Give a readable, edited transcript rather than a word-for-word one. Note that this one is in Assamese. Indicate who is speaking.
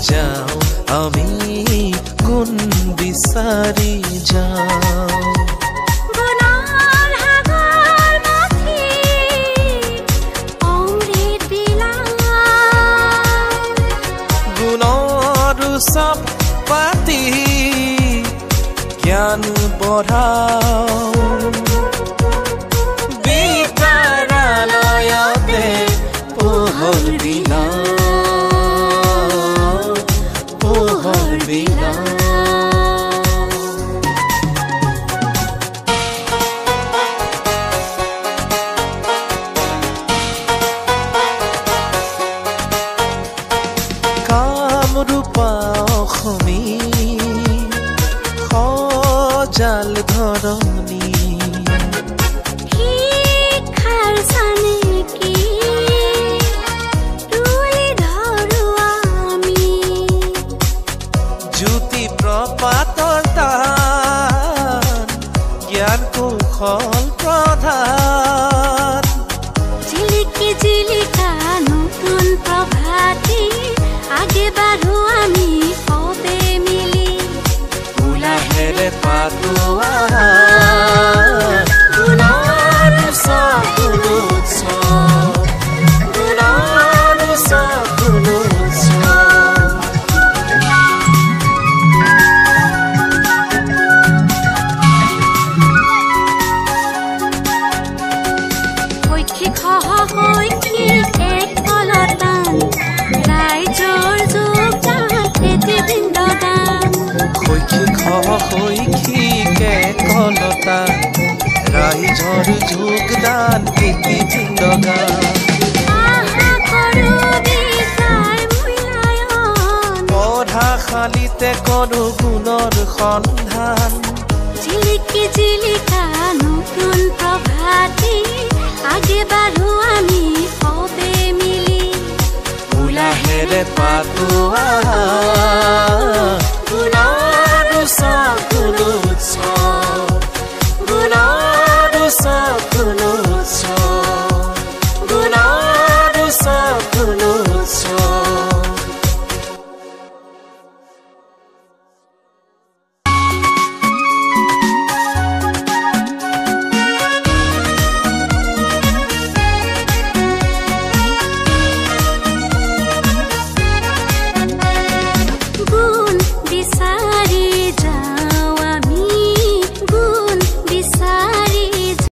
Speaker 1: যাওঁ আমি গুণ বিচাৰি যাওঁ সব পাতি জ্ঞান বঢ়াও বিদ্যালয়তে পোহৰ বিলাও পোহৰ বিলাও কামৰূপা অসমী সজাল ধৰণী
Speaker 2: শিক্ষাৰ চানেকি তুলি ধৰো আমি
Speaker 1: জ্যোতি প্ৰপাতৰ তান জ্ঞান কৌশল প্ৰধান
Speaker 2: জিলিকি জিলিকা নতুন প্ৰভাতী আগে বাঢ়ো আমি সবে মিলি
Speaker 1: উলাহেৰে পাতোৱা গুণৰ উৎসৱ গুণৰ উৎসৱ
Speaker 2: শৈক্ষিক সহশৈক্ষিক এক কলতান ৰাইজৰ যোগদান পৃথিবীন্দগান
Speaker 1: শৈক্ষিক সহশৈক্ষিক একলতা ৰাইজৰ যোগদান পৃথিবীন্দগান
Speaker 2: আশা কৰো বিদ্যাৰ মূল্যায়ন
Speaker 1: পঢ়াশালীতে কৰো গুণৰ সন্ধান
Speaker 2: জিলিকি জিলিকা নতুন প্ৰভাতী আগে বাঢ়ো আমি সবে মিলি
Speaker 1: উলাহেৰে পাতোৱা